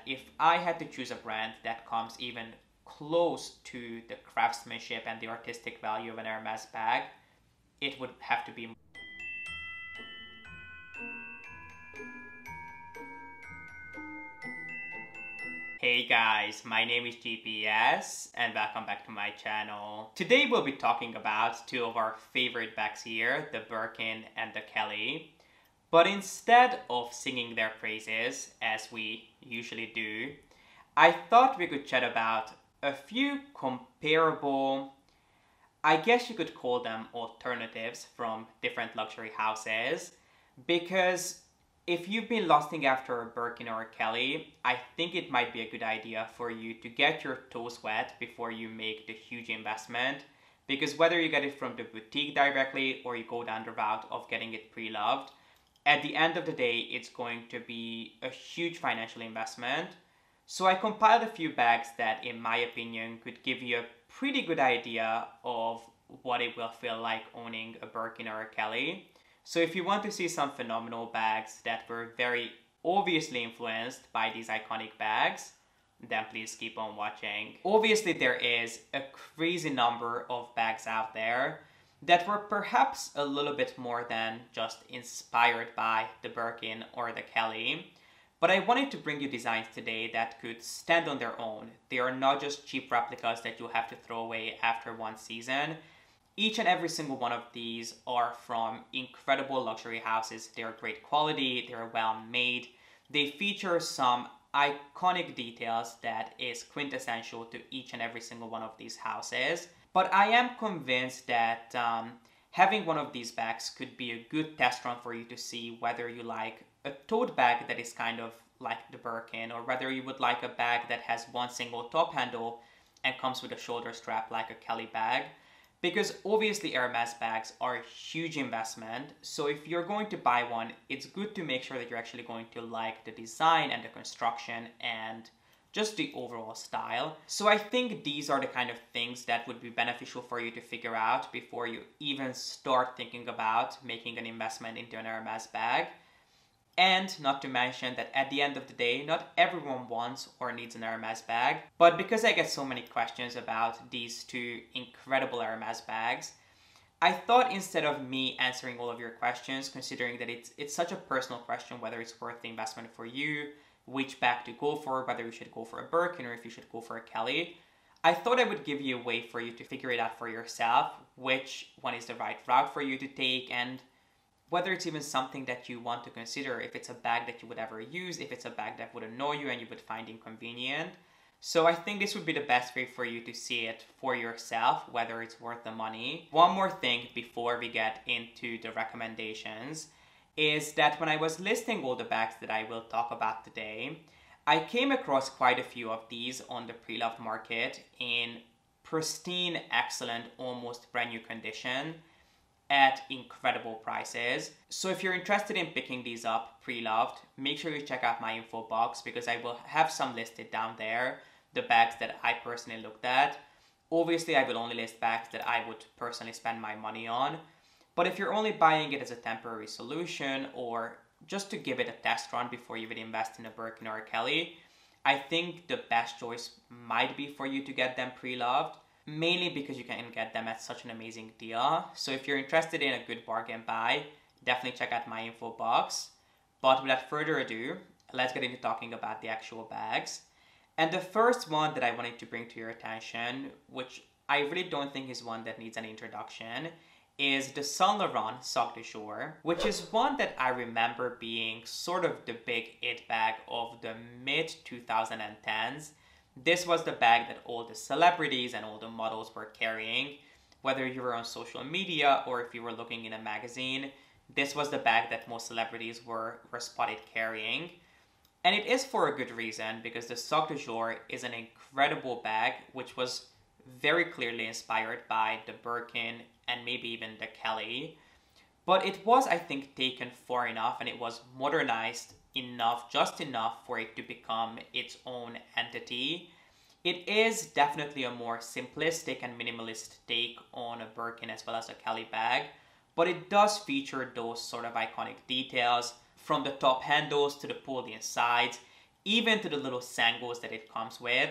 if I had to choose a brand that comes even close to the craftsmanship and the artistic value of an Hermes bag, it would have to be. Hey guys, my name is G.P.S. and welcome back to my channel. Today we'll be talking about two of our favorite bags here, the Birkin and the Kelly. But instead of singing their praises, as we usually do, I thought we could chat about a few comparable, I guess you could call them alternatives from different luxury houses, because if you've been lusting after a Birkin or a Kelly, I think it might be a good idea for you to get your toes wet before you make the huge investment, because whether you get it from the boutique directly or you go down the route of getting it pre-loved, at the end of the day, it's going to be a huge financial investment. So I compiled a few bags that, in my opinion, could give you a pretty good idea of what it will feel like owning a Birkin or a Kelly. So if you want to see some phenomenal bags that were very obviously influenced by these iconic bags, then please keep on watching. Obviously, there is a crazy number of bags out there that were perhaps a little bit more than just inspired by the Birkin or the Kelly. But I wanted to bring you designs today that could stand on their own. They are not just cheap replicas that you'll have to throw away after one season. Each and every single one of these are from incredible luxury houses. They're great quality, they're well made. They feature some iconic details that is quintessential to each and every single one of these houses. But I am convinced that having one of these bags could be a good test run for you to see whether you like a tote bag that is kind of like the Birkin, or whether you would like a bag that has one single top handle and comes with a shoulder strap like a Kelly bag. Because obviously Hermes bags are a huge investment, so if you're going to buy one, it's good to make sure that you're actually going to like the design and the construction and just the overall style. So I think these are the kind of things that would be beneficial for you to figure out before you even start thinking about making an investment into an Hermes bag. And not to mention that at the end of the day, not everyone wants or needs an Hermes bag. But because I get so many questions about these two incredible Hermes bags, I thought instead of me answering all of your questions, considering that it's such a personal question whether it's worth the investment for you, which bag to go for, whether you should go for a Birkin or if you should go for a Kelly, I thought I would give you a way for you to figure it out for yourself, which one is the right route for you to take, and whether it's even something that you want to consider, if it's a bag that you would ever use, if it's a bag that would annoy you and you would find inconvenient. So I think this would be the best way for you to see it for yourself, whether it's worth the money. One more thing before we get into the recommendations is that when I was listing all the bags that I will talk about today, I came across quite a few of these on the pre-loved market in pristine, excellent, almost brand new condition at incredible prices. So if you're interested in picking these up pre-loved, make sure you check out my info box because I will have some listed down there, the bags that I personally looked at. Obviously, I will only list bags that I would personally spend my money on. But if you're only buying it as a temporary solution or just to give it a test run before you would invest in a Birkin or a Kelly, I think the best choice might be for you to get them pre-loved, mainly because you can get them at such an amazing deal. So if you're interested in a good bargain buy, definitely check out my info box. But without further ado, let's get into talking about the actual bags. And the first one that I wanted to bring to your attention, which I really don't think is one that needs an introduction, is the Saint Laurent Sac de Jour, which is one that I remember being sort of the big it bag of the mid-2010s. This was the bag that all the celebrities and all the models were carrying. Whether you were on social media or if you were looking in a magazine, this was the bag that most celebrities were spotted carrying. And it is for a good reason, because the Sac de Jour is an incredible bag which was very clearly inspired by the Birkin and maybe even the Kelly. But it was, I think, taken far enough and it was modernized enough, just enough for it to become its own entity. It is definitely a more simplistic and minimalist take on a Birkin as well as a Kelly bag, but it does feature those sort of iconic details, from the top handles to the pulled-in sides. even to the little sangles that it comes with.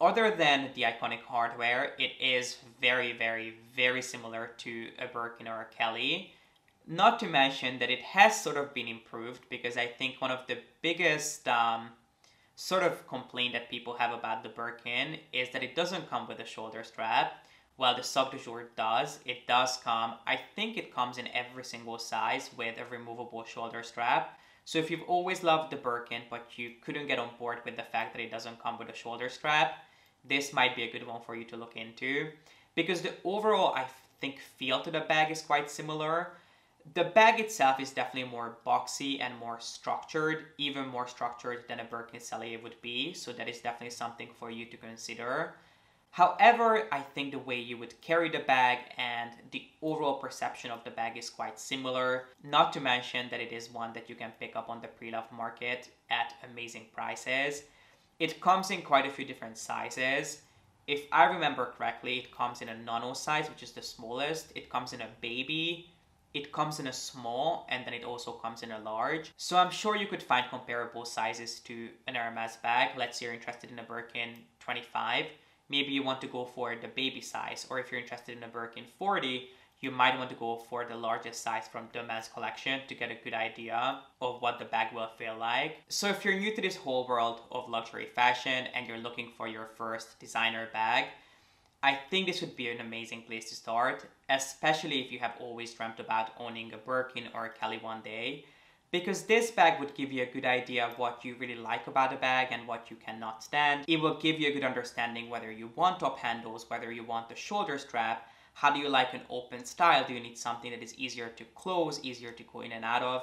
Other than the iconic hardware, it is very, very, very similar to a Birkin or a Kelly. Not to mention that it has sort of been improved, because I think one of the biggest sort of complaint that people have about the Birkin is that it doesn't come with a shoulder strap. While the Sac de Jour does, it does come. I think it comes in every single size with a removable shoulder strap. So if you've always loved the Birkin but you couldn't get on board with the fact that it doesn't come with a shoulder strap, this might be a good one for you to look into. Because the overall, I think, feel to the bag is quite similar. The bag itself is definitely more boxy and more structured, even more structured than a Birkin Cellier would be. So that is definitely something for you to consider. However, I think the way you would carry the bag and the overall perception of the bag is quite similar. Not to mention that it is one that you can pick up on the pre-loved market at amazing prices. It comes in quite a few different sizes. If I remember correctly, it comes in a nano size, which is the smallest. It comes in a baby. It comes in a small, and then it also comes in a large. So I'm sure you could find comparable sizes to an Hermes bag. Let's say you're interested in a Birkin 25. Maybe you want to go for the baby size, or if you're interested in a Birkin 40, you might want to go for the largest size from Dupes collection to get a good idea of what the bag will feel like. So if you're new to this whole world of luxury fashion and you're looking for your first designer bag, I think this would be an amazing place to start, especially if you have always dreamt about owning a Birkin or a Kelly one day. Because this bag would give you a good idea of what you really like about a bag and what you cannot stand. It will give you a good understanding whether you want top handles, whether you want the shoulder strap, how do you like an open style, do you need something that is easier to close, easier to go in and out of.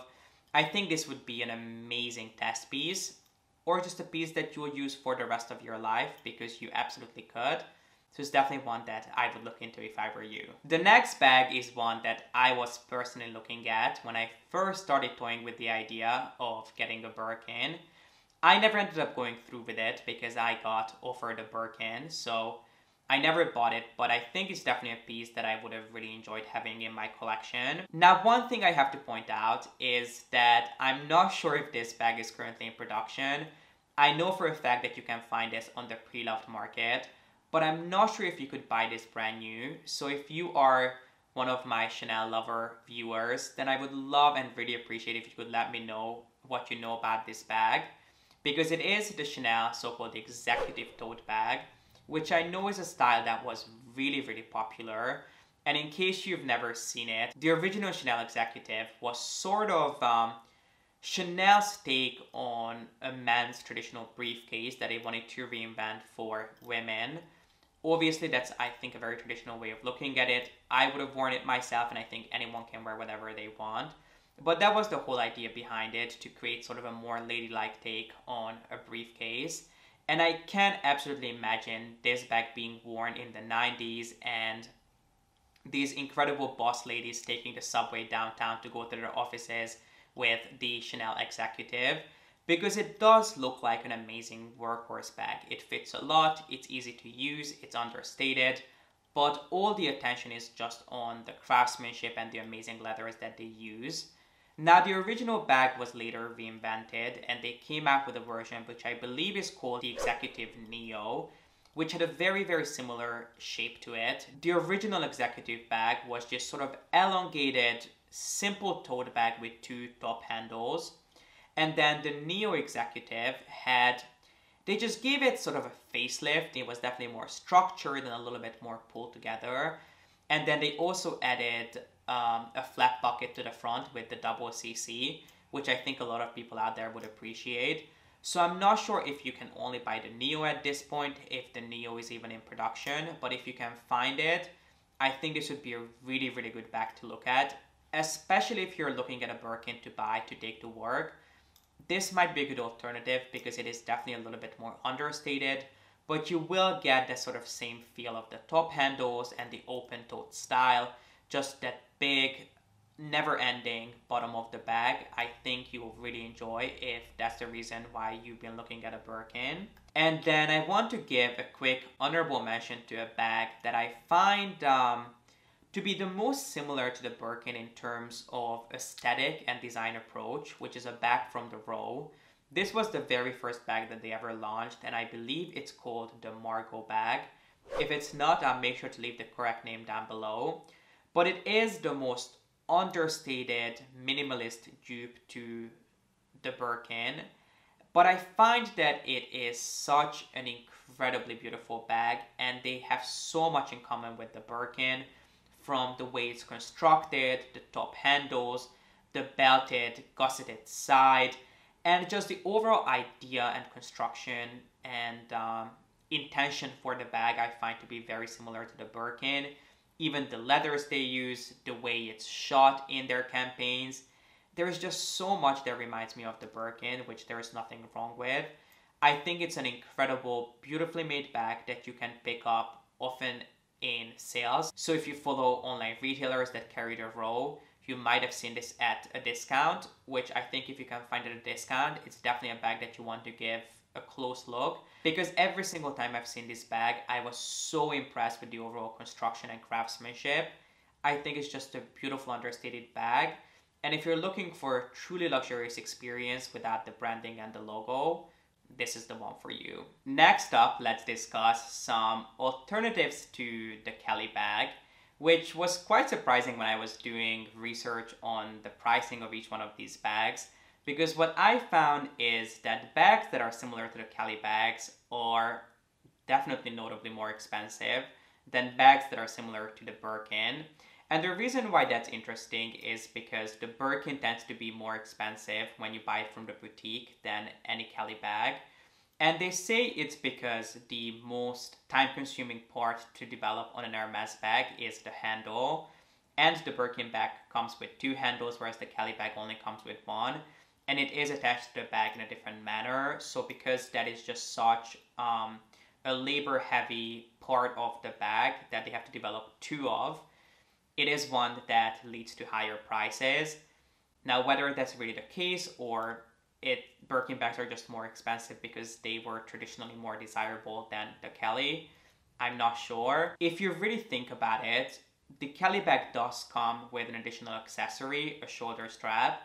I think this would be an amazing test piece, or just a piece that you will use for the rest of your life, because you absolutely could. So it's definitely one that I would look into if I were you. The next bag is one that I was personally looking at when I first started toying with the idea of getting a Birkin. I never ended up going through with it because I got offered a Birkin, so I never bought it, but I think it's definitely a piece that I would have really enjoyed having in my collection. Now, one thing I have to point out is that I'm not sure if this bag is currently in production. I know for a fact that you can find this on the pre-loved market, but I'm not sure if you could buy this brand new. So if you are one of my Chanel lover viewers, then I would love and really appreciate if you could let me know what you know about this bag. Because it is the Chanel so-called executive tote bag, which I know is a style that was really, really popular. And in case you've never seen it, the original Chanel executive was sort of Chanel's take on a men's traditional briefcase that they wanted to reinvent for women. Obviously, that's, I think, a very traditional way of looking at it. I would have worn it myself, and I think anyone can wear whatever they want. But that was the whole idea behind it, to create sort of a more ladylike take on a briefcase. And I can absolutely imagine this bag being worn in the 90s and these incredible boss ladies taking the subway downtown to go to their offices with the Chanel executive. Because it does look like an amazing workhorse bag. It fits a lot, it's easy to use, it's understated, but all the attention is just on the craftsmanship and the amazing leathers that they use. Now, the original bag was later reinvented, and they came out with a version which I believe is called the Executive Neo, which had a very, very similar shape to it. The original executive bag was just sort of elongated, simple tote bag with two top handles. And then the Neo Executive they just gave it sort of a facelift. It was definitely more structured and a little bit more pulled together. And then they also added a flat bucket to the front with the double CC, which I think a lot of people out there would appreciate. So I'm not sure if you can only buy the Neo at this point, if the Neo is even in production, but if you can find it, I think this would be a really, really good bag to look at, especially if you're looking at a Birkin to buy to take to work. This might be a good alternative because it is definitely a little bit more understated, but you will get the sort of same feel of the top handles and the open tote style, just that big, never-ending bottom of the bag. I think you will really enjoy if that's the reason why you've been looking at a Birkin. And then I want to give a quick honorable mention to a bag that I find to be the most similar to the Birkin in terms of aesthetic and design approach, which is a bag from the Row. This was the very first bag that they ever launched, and I believe it's called the Margot bag. If it's not, I'll make sure to leave the correct name down below. But it is the most understated, minimalist dupe to the Birkin. But I find that it is such an incredibly beautiful bag, and they have so much in common with the Birkin, from the way it's constructed, the top handles, the belted, gusseted side, and just the overall idea and construction and intention for the bag I find to be very similar to the Birkin. Even the leathers they use, the way it's shot in their campaigns. There is just so much that reminds me of the Birkin, which there is nothing wrong with. I think it's an incredible, beautifully made bag that you can pick up often in sales. So if you follow online retailers that carry the row, you might have seen this at a discount, which I think if you can find it at a discount, it's definitely a bag that you want to give a close look. Because every single time I've seen this bag, I was so impressed with the overall construction and craftsmanship. I think it's just a beautiful understated bag. And if you're looking for a truly luxurious experience without the branding and the logo, this is the one for you. Next up, let's discuss some alternatives to the Kelly bag, which was quite surprising when I was doing research on the pricing of each one of these bags. Because what I found is that bags that are similar to the Kelly bags are definitely notably more expensive than bags that are similar to the Birkin. And the reason why that's interesting is because the Birkin tends to be more expensive when you buy it from the boutique than any Kelly bag. And they say it's because the most time-consuming part to develop on an Hermes bag is the handle. And the Birkin bag comes with 2 handles, whereas the Kelly bag only comes with 1. And it is attached to the bag in a different manner. So because that is just such a labor-heavy part of the bag that they have to develop 2 of, it is one that leads to higher prices. Now, whether that's really the case or Birkin bags are just more expensive because they were traditionally more desirable than the Kelly, I'm not sure. If you really think about it, the Kelly bag does come with an additional accessory, a shoulder strap,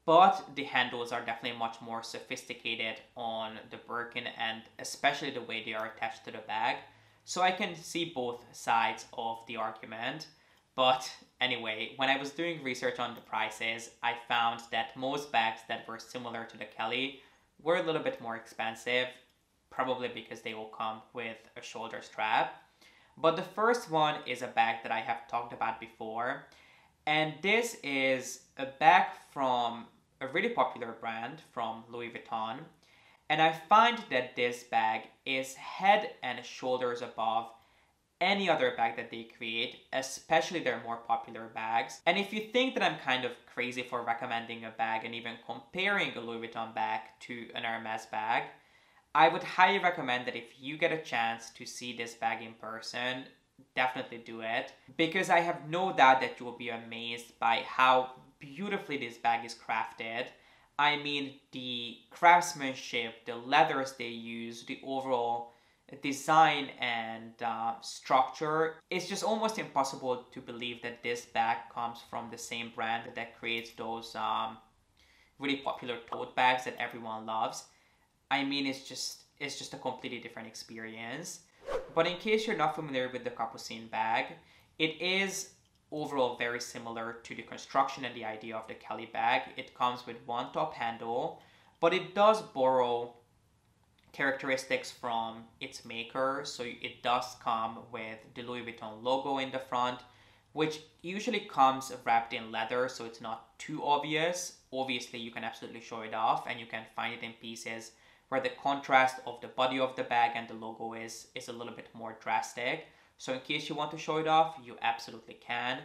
but the handles are definitely much more sophisticated on the Birkin, and especially the way they are attached to the bag. So I can see both sides of the argument. But anyway, when I was doing research on the prices, I found that most bags that were similar to the Kelly were a little bit more expensive, probably because they will come with a shoulder strap. But the first one is a bag that I have talked about before, and this is a bag from a really popular brand from Louis Vuitton. And I find that this bag is head and shoulders above any other bag that they create, especially their more popular bags. And if you think that I'm kind of crazy for recommending a bag and even comparing a Louis Vuitton bag to an Hermes bag, I would highly recommend that if you get a chance to see this bag in person, definitely do it. Because I have no doubt that you will be amazed by how beautifully this bag is crafted. I mean, the craftsmanship, the leathers they use, the overall design and structure. It's just almost impossible to believe that this bag comes from the same brand that creates those really popular tote bags that everyone loves. I mean, it's just a completely different experience. But in case you're not familiar with the Capucine bag, it is overall very similar to the construction and the idea of the Kelly bag. It comes with 1 top handle, but it does borrow characteristics from its maker. So it does come with the Louis Vuitton logo in the front, which usually comes wrapped in leather, so it's not too obvious. Obviously, you can absolutely show it off, and you can find it in pieces where the contrast of the body of the bag and the logo is a little bit more drastic. So in case you want to show it off, you absolutely can.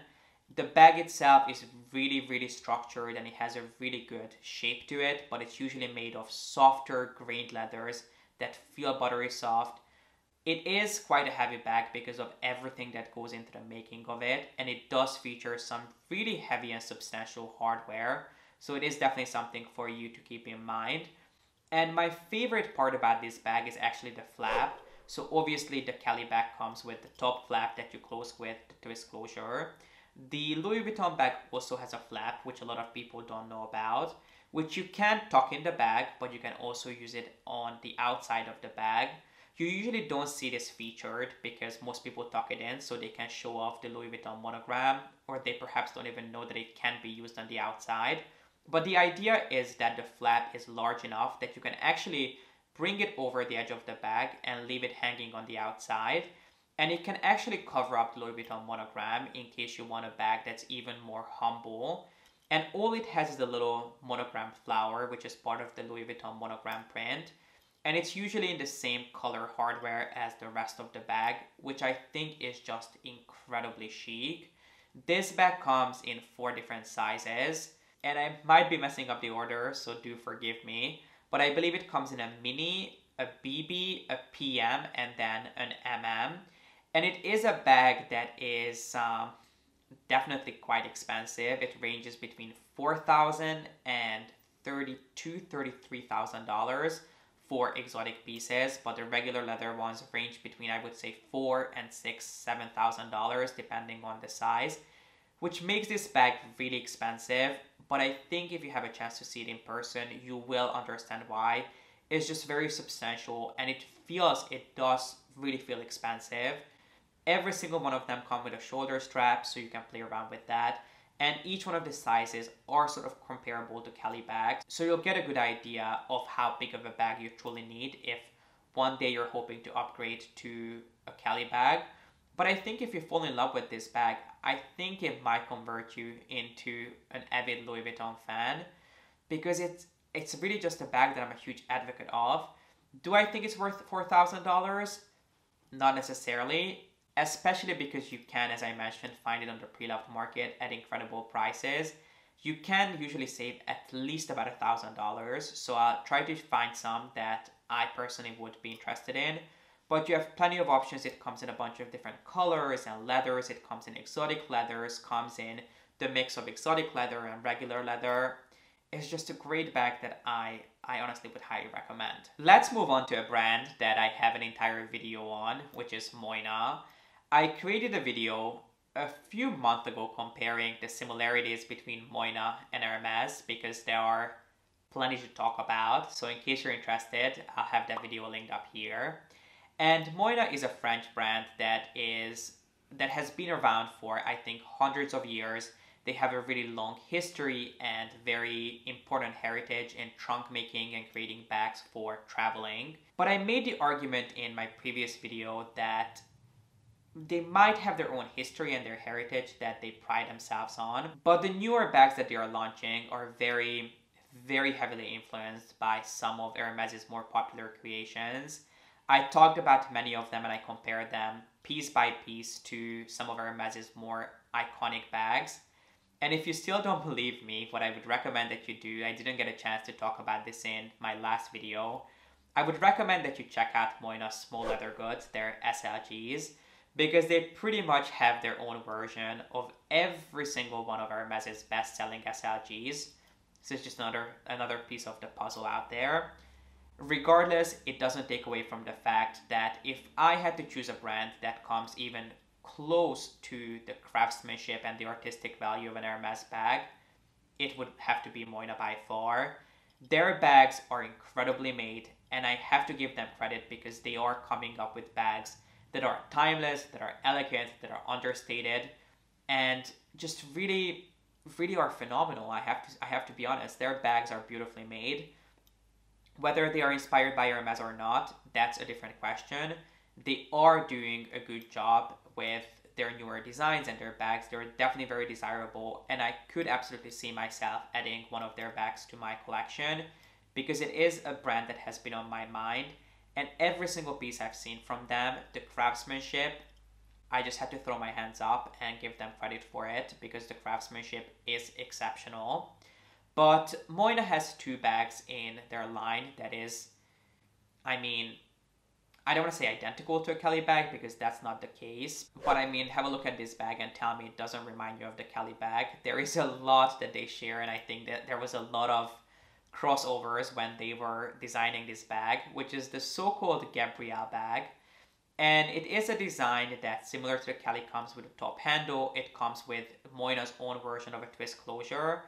The bag itself is really, really structured, and it has a really good shape to it, but it's usually made of softer grained leathers that feel buttery soft. It is quite a heavy bag because of everything that goes into the making of it, and it does feature some really heavy and substantial hardware, so it is definitely something for you to keep in mind. And my favorite part about this bag is actually the flap. So obviously the Kelly bag comes with the top flap that you close with the twist closure. The Louis Vuitton bag also has a flap, which a lot of people don't know about, which you can tuck in the bag, but you can also use it on the outside of the bag. You usually don't see this featured because most people tuck it in so they can show off the Louis Vuitton monogram, or they perhaps don't even know that it can be used on the outside. But the idea is that the flap is large enough that you can actually bring it over the edge of the bag and leave it hanging on the outside. And it can actually cover up the Louis Vuitton monogram in case you want a bag that's even more humble. And all it has is a little monogram flower, which is part of the Louis Vuitton monogram print. And it's usually in the same color hardware as the rest of the bag, which I think is just incredibly chic. This bag comes in 4 different sizes, and I might be messing up the order, so do forgive me. But I believe it comes in a mini, a BB, a PM, and then an MM. And it is a bag that is definitely quite expensive. It ranges between $4,000 and $33,000 for exotic pieces, but the regular leather ones range between, I would say, $4,000 and $6,000, $7,000 depending on the size, which makes this bag really expensive. But I think if you have a chance to see it in person, you will understand why. It's just very substantial, and it does really feel expensive. Every single one of them come with a shoulder strap, so you can play around with that. And each one of the sizes are sort of comparable to Kelly bags. So you'll get a good idea of how big of a bag you truly need if one day you're hoping to upgrade to a Kelly bag. But I think if you fall in love with this bag, I think it might convert you into an avid Louis Vuitton fan, because it's really just a bag that I'm a huge advocate of. Do I think it's worth $4,000? Not necessarily. Especially because you can, as I mentioned, find it on the pre-loved market at incredible prices. You can usually save at least about $1,000, so I'll try to find some that I personally would be interested in. But you have plenty of options. It comes in a bunch of different colors and leathers. It comes in exotic leathers, comes in the mix of exotic leather and regular leather. It's just a great bag that I honestly would highly recommend. Let's move on to a brand that I have an entire video on, which is Moynat. I created a video a few months ago comparing the similarities between Moynat and Hermes because there are plenty to talk about. So in case you're interested, I'll have that video linked up here. And Moynat is a French brand that has been around for, I think, hundreds of years. They have a really long history and very important heritage in trunk making and creating bags for traveling. But I made the argument in my previous video that they might have their own history and their heritage that they pride themselves on, but the newer bags that they are launching are very, very heavily influenced by some of Hermes's more popular creations. I talked about many of them and I compared them piece by piece to some of Hermes's more iconic bags. And if you still don't believe me, what I would recommend that you do, I didn't get a chance to talk about this in my last video, I would recommend that you check out Moynat's small leather goods, their SLGs, because they pretty much have their own version of every single one of Hermes's best-selling SLGs. So it's just another piece of the puzzle out there. Regardless, it doesn't take away from the fact that if I had to choose a brand that comes even close to the craftsmanship and the artistic value of an Hermes bag, it would have to be Moynat by far. Their bags are incredibly made, and I have to give them credit because they are coming up with bags that are timeless, that are elegant, that are understated, and just really, really are phenomenal. I have to be honest. Their bags are beautifully made. Whether they are inspired by Hermes or not, that's a different question. They are doing a good job with their newer designs and their bags. They're definitely very desirable, and I could absolutely see myself adding one of their bags to my collection because it is a brand that has been on my mind. And every single piece I've seen from them, the craftsmanship, I just had to throw my hands up and give them credit for it because the craftsmanship is exceptional. But Moynat has 2 bags in their line that is, I mean, I don't want to say identical to a Kelly bag because that's not the case. But I mean, have a look at this bag and tell me it doesn't remind you of the Kelly bag. There is a lot that they share, and I think that there was a lot of crossovers when they were designing this bag, which is the so-called Gabrielle bag. And it is a design that, similar to the Kelly, comes with a top handle. It comes with Moynat's own version of a twist closure.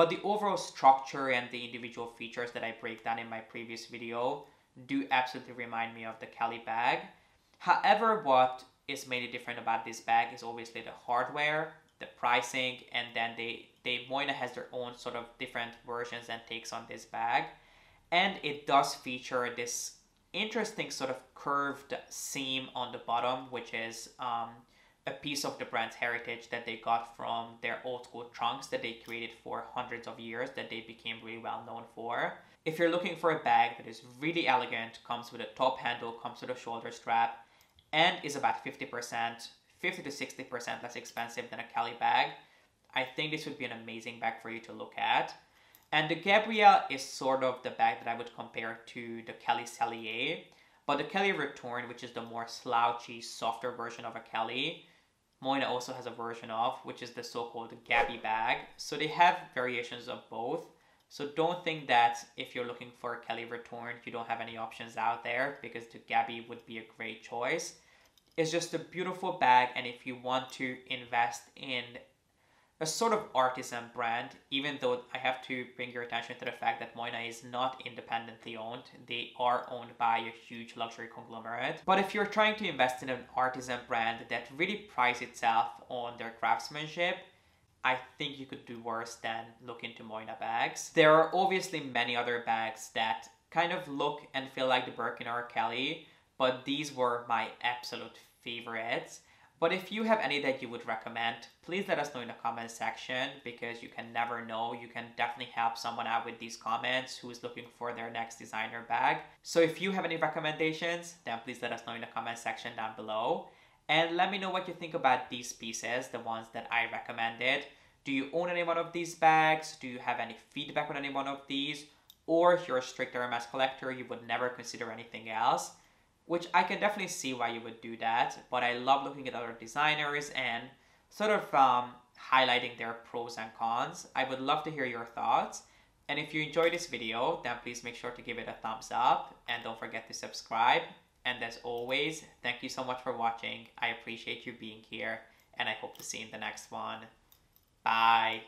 But the overall structure and the individual features that I break down in my previous video do absolutely remind me of the Kelly bag. However, what is mainly different about this bag is obviously the hardware, the pricing, and then Moynat has their own sort of different versions and takes on this bag. And it does feature this interesting sort of curved seam on the bottom, which is a piece of the brand's heritage that they got from their old school trunks that they created for hundreds of years that they became really well known for. If you're looking for a bag that is really elegant, comes with a top handle, comes with a shoulder strap, and is about 50%, 50 to 60% less expensive than a Kelly bag, I think this would be an amazing bag for you to look at. And the Gabrielle is sort of the bag that I would compare to the Kelly Cellier, but the Kelly Return, which is the more slouchy, softer version of a Kelly, Moynat also has a version of, which is the so-called Gabby bag. So they have variations of both. So don't think that if you're looking for a Kelly Return, you don't have any options out there, because the Gabby would be a great choice. It's just a beautiful bag, and if you want to invest in a sort of artisan brand, even though I have to bring your attention to the fact that Moynat is not independently owned. They are owned by a huge luxury conglomerate. But if you're trying to invest in an artisan brand that really prides itself on their craftsmanship, I think you could do worse than look into Moynat bags. There are obviously many other bags that kind of look and feel like the Birkin or Kelly, but these were my absolute favorites. But if you have any that you would recommend, please let us know in the comment section, because you can never know. You can definitely help someone out with these comments who is looking for their next designer bag. So if you have any recommendations, then please let us know in the comment section down below. And let me know what you think about these pieces, the ones that I recommended. Do you own any one of these bags? Do you have any feedback on any one of these? Or if you're a strict Hermes collector, you would never consider anything else? Which I can definitely see why you would do that, but I love looking at other designers and sort of highlighting their pros and cons. I would love to hear your thoughts. And if you enjoyed this video, then please make sure to give it a thumbs up and don't forget to subscribe. And as always, thank you so much for watching. I appreciate you being here, and I hope to see you in the next one. Bye.